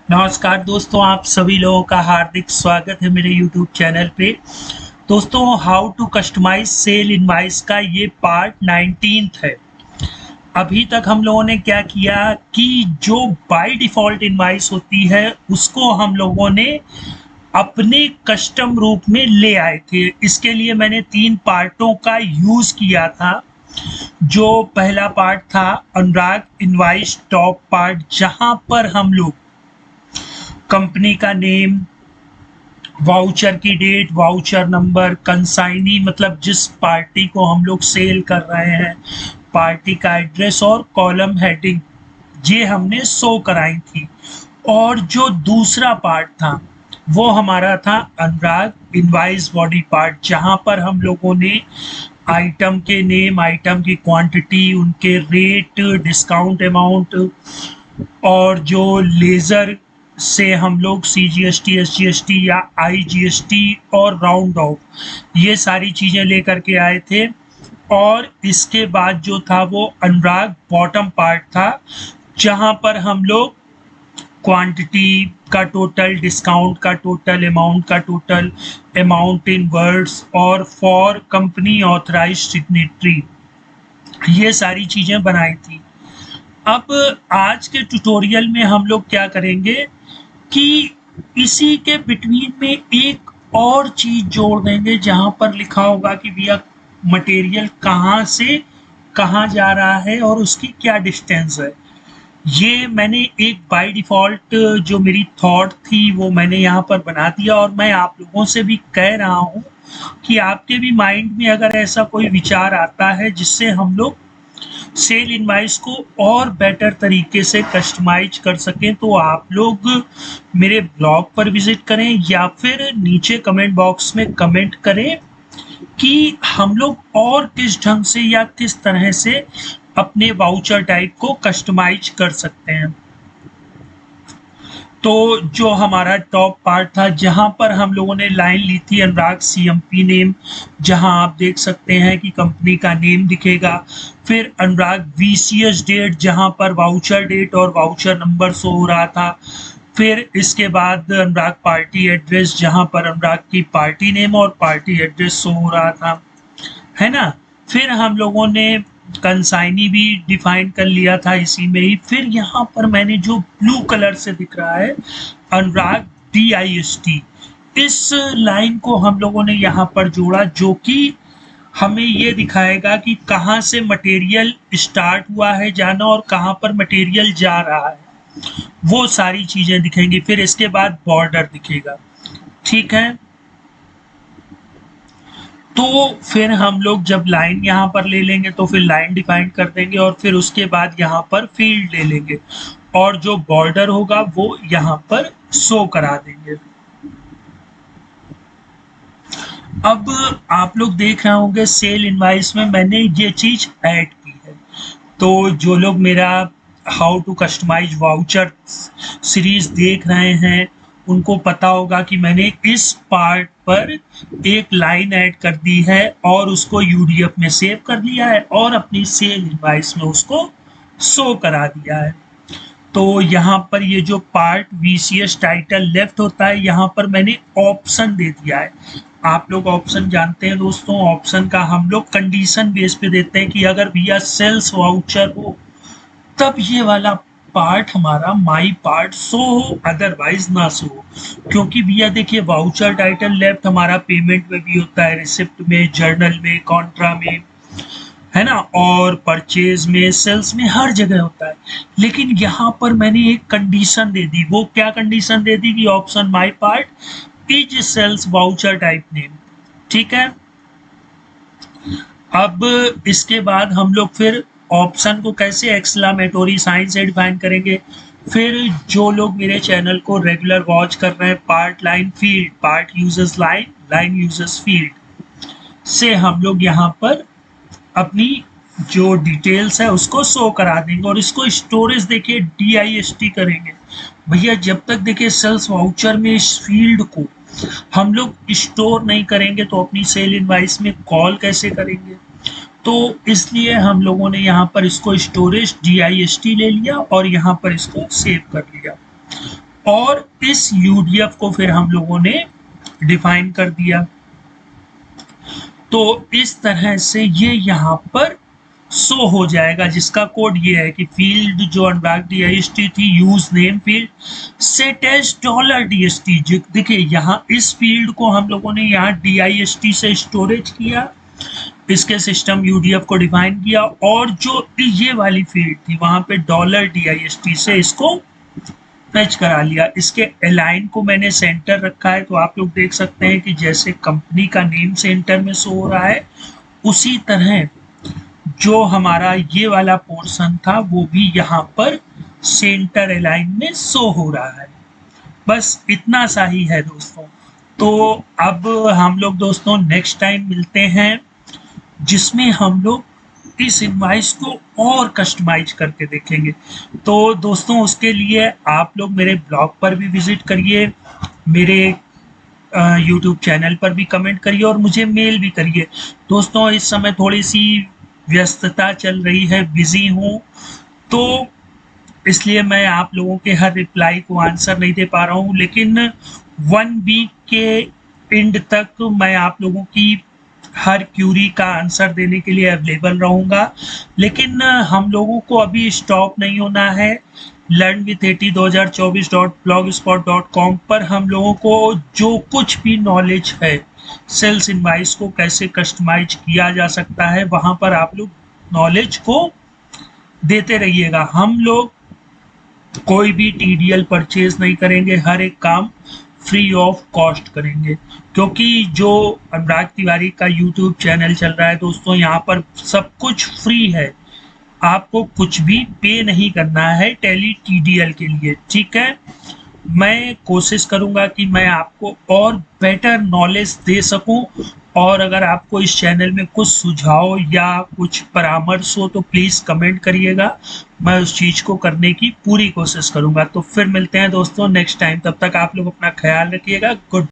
नमस्कार दोस्तों, आप सभी लोगों का हार्दिक स्वागत है मेरे YouTube चैनल पे। दोस्तों, how to customize sale invoice का ये पार्ट 19th है। अभी तक हम लोगों ने क्या किया कि जो बाय डिफ़ॉल्ट इनवॉइस होती है उसको हम लोगों ने अपने कस्टम रूप में ले आए थे। इसके लिए मैंने 3 पार्टों का यूज़ किया था। जो पहला पार्ट था अनुराग इनवॉइस टॉप पार्ट, जहाँ पर हम लोग कंपनी का नेम, वाउचर की डेट, वाउचर नंबर, कंसाइनी मतलब जिस पार्टी को हम लोग सेल कर रहे हैं, पार्टी का एड्रेस और कॉलम हेडिंग, ये हमने शो कराई थी। और जो दूसरा पार्ट था वो हमारा था अनुराग इनवॉइस बॉडी पार्ट, जहां पर हम लोगों ने आइटम के नेम, आइटम की क्वांटिटी, उनके रेट, डिस्काउंट अमाउंट और जो लेज़र से हम लोग CGST, SGST या IGST और राउंड ऑफ, ये सारी चीज़ें लेकर के आए थे। और इसके बाद जो था वो अनुराग बॉटम पार्ट था, जहाँ पर हम लोग क्वांटिटी का टोटल, डिस्काउंट का टोटल, अमाउंट का टोटल, अमाउंट इन वर्ड्स और फॉर कंपनी ऑथराइज्ड सिग्नेटरी, ये सारी चीज़ें बनाई थी। अब आज के ट्यूटोरियल में हम लोग क्या करेंगे कि इसी के बिटवीन में एक और चीज जोड़ देंगे, जहां पर लिखा होगा कि भैया मटेरियल कहाँ से कहाँ जा रहा है और उसकी क्या डिस्टेंस है। ये मैंने एक बाय डिफ़ॉल्ट जो मेरी थॉट थी वो मैंने यहाँ पर बना दिया, और मैं आप लोगों से भी कह रहा हूँ कि आपके भी माइंड में अगर ऐसा कोई विचार आता है जिससे हम लोग सेल इनवॉइस को और बेटर तरीके से कस्टमाइज कर सकें, तो आप लोग मेरे ब्लॉग पर विजिट करें या फिर नीचे कमेंट बॉक्स में कमेंट करें कि हम लोग और किस ढंग से या किस तरह से अपने वाउचर टाइप को कस्टमाइज कर सकते हैं। तो जो हमारा टॉप पार्ट था, जहां पर हम लोगों ने लाइन ली थी अनुराग CMP नेम, जहां आप देख सकते हैं कि कंपनी का नेम दिखेगा। फिर अनुराग VCS डेट, जहां पर वाउचर डेट और वाउचर नंबर शो हो रहा था। फिर इसके बाद अनुराग पार्टी एड्रेस, जहां पर अनुराग की पार्टी नेम और पार्टी एड्रेस शो हो रहा था, है ना। फिर हम लोगों ने कंसाइनी भी डिफाइन कर लिया था इसी में ही। फिर यहाँ पर मैंने जो ब्लू कलर से दिख रहा है अनुराग DIST, इस लाइन को हम लोगों ने यहाँ पर जोड़ा, जो कि हमें ये दिखाएगा कि कहाँ से मटेरियल स्टार्ट हुआ है जाना और कहाँ पर मटेरियल जा रहा है, वो सारी चीजें दिखेंगी। फिर इसके बाद बॉर्डर दिखेगा, ठीक है। तो फिर हम लोग जब लाइन यहाँ पर ले लेंगे तो फिर लाइन डिफाइन कर देंगे, और फिर उसके बाद यहाँ पर फील्ड ले लेंगे और जो बॉर्डर होगा वो यहाँ पर शो करा देंगे। अब आप लोग देख रहे होंगे सेल इनवॉइस में मैंने ये चीज ऐड की है। तो जो लोग मेरा how to customize voucher series देख रहे हैं उनको पता होगा कि मैंने इस पार्ट पर एक लाइन ऐड कर दी है और उसको UDF में सेव कर लिया है और अपनी सेल इनवॉइस में उसको शो करा दिया है। तो यहाँ पर ये जो पार्ट VCS टाइटल लेफ्ट होता है, यहाँ पर मैंने ऑप्शन दे दिया है। आप लोग ऑप्शन जानते हैं दोस्तों, ऑप्शन का हम लोग कंडीशन बेस पे देते हैं कि अगर भैया सेल्स वाउचर हो तब ये वाला पार्ट हमारा माई पार्ट शो हो, अदरवाइज ना शो हो। क्योंकि भैया देखिए, वाउचर टाइटल लेफ्ट हमारा पेमेंट में भी होता है, रिसिप्ट में, जर्नल में, कॉन्ट्रा में, है ना, और परचेज में, सेल्स में, हर जगह होता है। लेकिन यहाँ पर मैंने एक कंडीशन दे दी। वो क्या कंडीशन दे दी कि option my part is sales voucher type name, ठीक है। अब इसके बाद हम लोग फिर ऑप्शन को कैसे एक्सक्लेमेटरी साइन से डिफाइन करेंगे। फिर जो लोग मेरे चैनल को रेगुलर वॉच कर रहे हैं, part line field, part users line, line users field से हम लोग यहाँ पर अपनी जो डिटेल्स है उसको शो करा देंगे। और इसको स्टोरेज देखिए DIST करेंगे। भैया जब तक देखिए सेल्स वाउचर में इस फील्ड को हम लोग स्टोर नहीं करेंगे तो अपनी सेल इनवॉइस में कॉल कैसे करेंगे। तो इसलिए हम लोगों ने यहाँ पर इसको स्टोरेज DIST ले लिया और यहाँ पर इसको सेव कर लिया। और इस यूडीएफ को फिर हम लोगों ने डिफाइन कर दिया। तो इस तरह से ये यहाँ पर शो हो जाएगा, जिसका कोड ये है कि फील्ड जो अनुराग DIST थी use name field set as $DST। देखिए यहाँ इस फील्ड को हम लोगों ने यहाँ DIST से स्टोरेज किया, इसके सिस्टम UDF को डिफाइन किया, और जो ये वाली फील्ड थी वहां पे $DIST से इसको फेच करा लिया। इसके अलाइन को मैंने सेंटर रखा है, तो आप लोग देख सकते हैं कि जैसे कंपनी का नेम सेंटर में शो हो रहा है, उसी तरह जो हमारा ये वाला पोर्शन था वो भी यहाँ पर सेंटर अलाइन में शो हो रहा है। बस इतना सा ही है दोस्तों। तो अब हम लोग दोस्तों नेक्स्ट टाइम मिलते हैं, जिसमें हम लोग इस इनवॉइस को और कस्टमाइज करके देखेंगे। तो दोस्तों उसके लिए आप लोग मेरे ब्लॉग पर भी विजिट करिए, मेरे YouTube चैनल पर भी कमेंट करिए और मुझे मेल भी करिए। दोस्तों इस समय थोड़ी सी व्यस्तता चल रही है, बिजी हूँ, तो इसलिए मैं आप लोगों के हर रिप्लाई को आंसर नहीं दे पा रहा हूँ, लेकिन 1 वीक के एंड तक मैं आप लोगों की हर क्यूरी का आंसर देने के लिए अवेलेबल रहूँगा। लेकिन हम लोगों को अभी स्टॉप नहीं होना है। learnwith802024.blogspot.com पर हम लोगों को जो कुछ भी नॉलेज है सेल्स इनवॉइस को कैसे कस्टमाइज किया जा सकता है, वहाँ पर आप लोग नॉलेज को देते रहिएगा। हम लोग कोई भी TDL परचेज नहीं करेंगे, हर एक काम फ्री ऑफ कॉस्ट करेंगे, क्योंकि जो अनुराग तिवारी का YouTube चैनल चल रहा है दोस्तों, यहाँ पर सब कुछ फ्री है, आपको कुछ भी पे नहीं करना है टेली TDL के लिए, ठीक है। मैं कोशिश करूंगा कि मैं आपको और बेटर नॉलेज दे सकूं, और अगर आपको इस चैनल में कुछ सुझाव या कुछ परामर्श हो तो प्लीज़ कमेंट करिएगा, मैं उस चीज़ को करने की पूरी कोशिश करूंगा। तो फिर मिलते हैं दोस्तों नेक्स्ट टाइम, तब तक आप लोग अपना ख्याल रखिएगा। गुड।